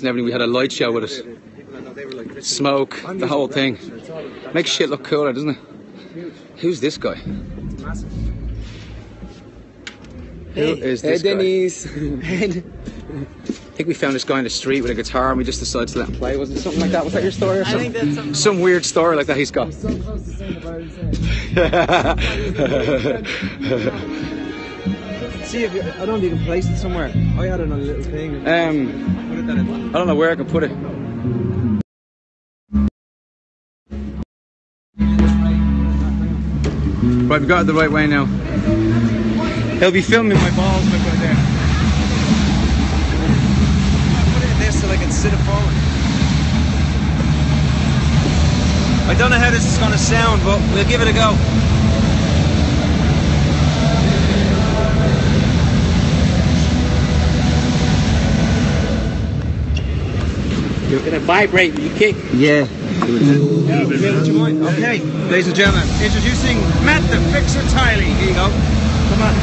and everything. We had a light show with us. Smoke, the whole thing. Makes shit look cooler, doesn't it? Who's this guy? Who is this guy? Dennis. I think we found this guy on the street with a guitar and we just decided to let him play. Wasn't it something like that? Was that your story or something? I think that's some weird story like that he's got. So close to saying about See, if I don't know if you can place it somewhere. I had it on a little thing. I don't know where I can put it. Right, we got it the right way now. He'll be filming my balls when I put it there. Put it in this so I can sit it forward. I don't know how this is going to sound, but we'll give it a go. You're gonna vibrate when you kick. Yeah. Would you mind? Okay, ladies and gentlemen, introducing Matt the Fixer Tiley. Here you go. Come on.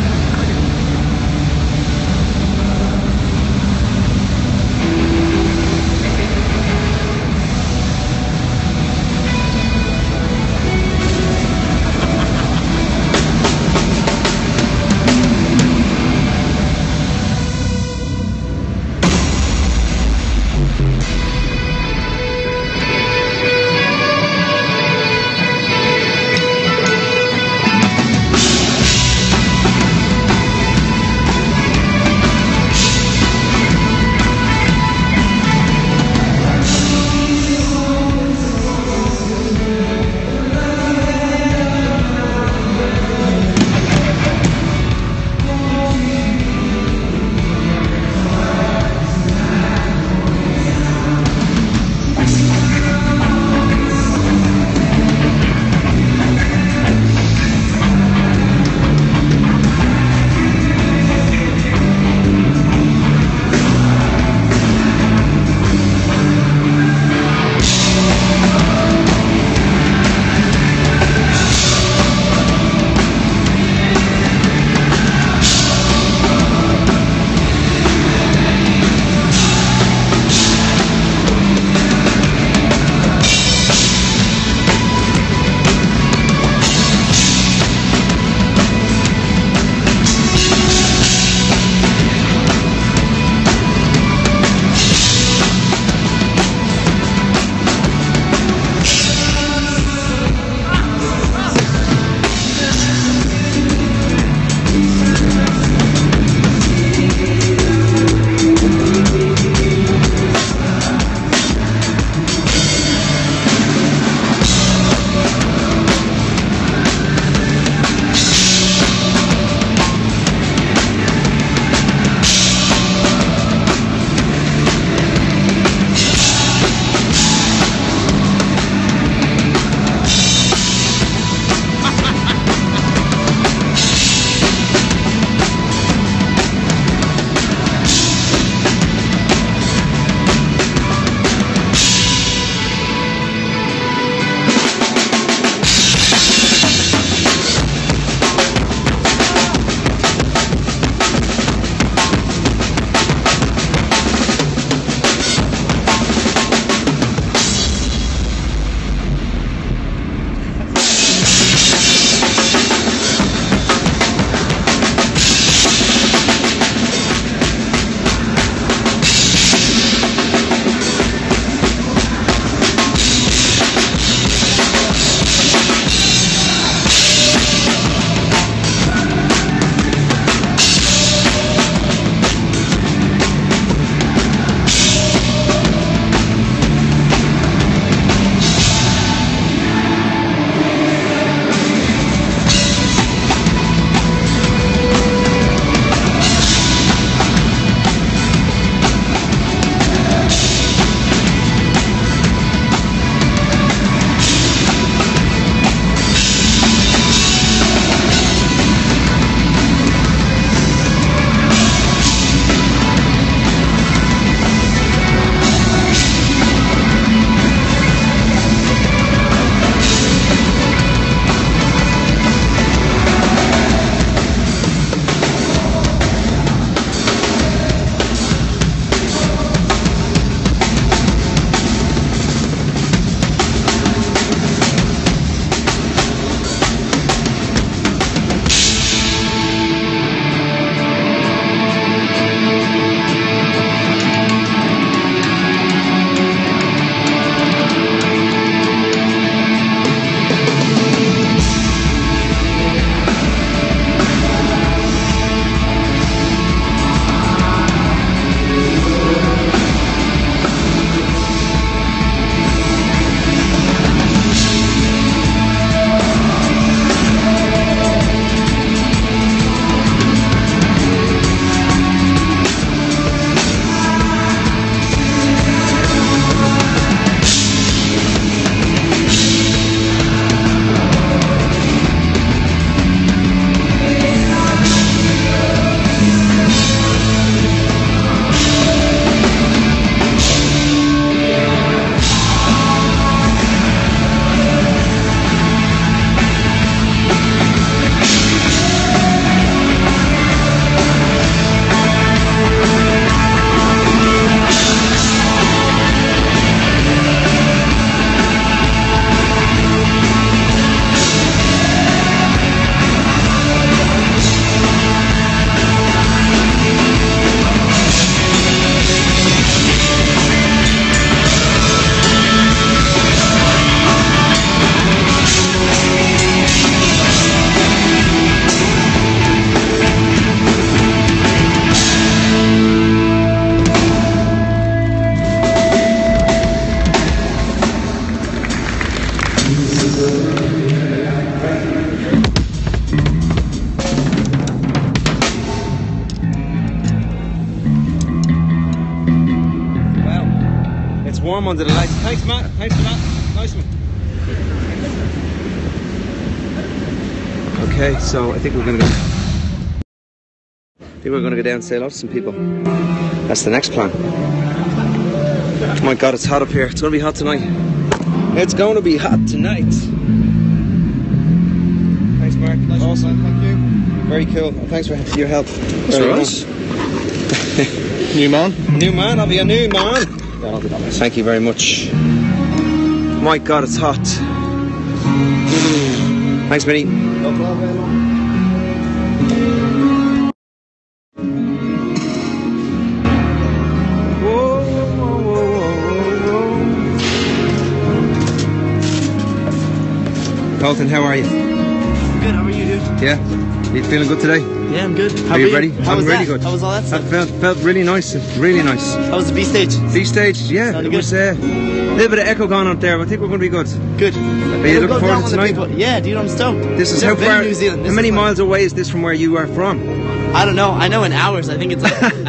It's warm under the lights. Thanks, Matt. Thanks for that. Nice one. Okay, so I think we're gonna go. Down and say hello to some people. That's the next plan. Oh my God, it's hot up here. It's gonna be hot tonight. It's gonna be hot tonight. Thanks, Mark. Awesome. Thank you. Very cool. Thanks for your help. That's all right. New man. New man. I'll be a new man. Thank you very much. My God, it's hot. Thanks, Minnie. No problem. Colton, how are you? Good, how are you, dude? Yeah? You feeling good today? Yeah, I'm good. Are you ready? How was really that? good. How was all that stuff? That felt really nice. Really nice. How was the B stage? B stage, yeah. Sounded It was a little bit of echo going on there, but I think we're going to be good. Good. Are you looking forward to tonight? Yeah, dude, I'm stoked. This is Never how been far? to New Zealand. How many miles away is this from where you are from? I don't know. I know in hours. I think it's like 15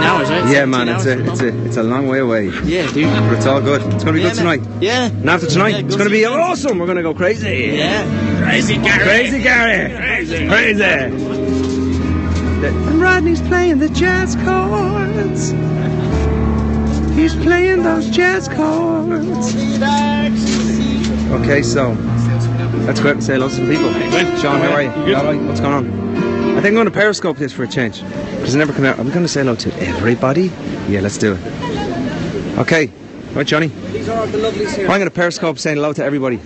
hours, right? Yeah, man. It's a long way away. Yeah, dude. But it's all good. It's going to be good man. tonight. Yeah. And after tonight, Yeah, it's going to be awesome. We're going to go crazy. Yeah. Crazy Gary. Crazy Gary. Crazy. And Rodney's playing the jazz chords. He's playing those jazz chords. Okay, so let's go out and say hello to some people. Sean, how are you? All right, what's going on? I think I'm going to periscope this for a change because I never come out. Are we going to say hello to everybody? Yeah, let's do it. Okay, right, Johnny. These are all the lovelies here. I'm going to periscope saying hello to everybody.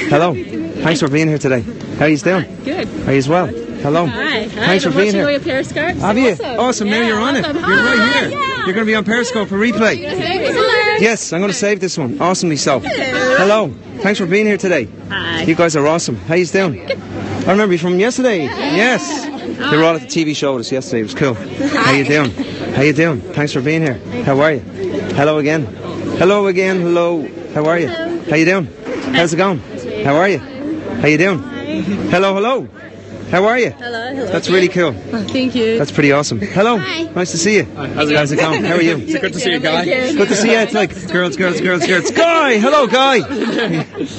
Hello. Thanks for being here today. How are you doing? Good. Are you as well? Hello. Hi. Thanks for being here. Your periscope. Have you? Awesome. Now you're on it. Awesome. You're right Hi. here. Yeah. You're going to be on periscope for replay. Hello. Yes, I'm going to save this one. Awesomely so. Hello. Thanks for being here today. Hi. You guys are awesome. How you doing? I remember you from yesterday. Yes. They were all at the TV show with us yesterday. It was cool. How you doing? How you doing? Thanks for being here. How are you? Hello again. Hello again. Hello. How are you? How you doing? How's it going? How are you? How you doing? Hello, hello. How are you? Hello. Hello. That's really cool. Oh, thank you. That's pretty awesome. Hello. Hi. Nice to see you. How's it going? How are you? It's good to see you, Guy. Good to see you. It's like girls. Guy! Hello, Guy!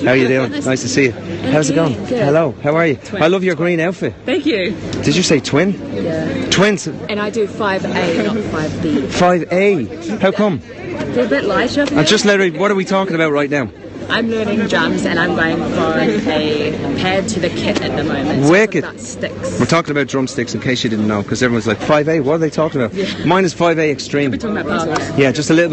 How are you doing? Nice to see you. How's it going? Good. Hello, how are you? I love your green outfit. Thank you. Did you say twin? Yeah. Twins? And I do 5A, not 5B. 5A. How come? They're a bit lighter. And just what are we talking about right now? I'm learning drums and I'm going from a pad to the kit at the moment. Wicked. So sticks. We're talking about drumsticks in case you didn't know, because everyone's like, 5A, what are they talking about? Yeah. Mine is 5A Extreme. We're talking about power. Yeah, just a little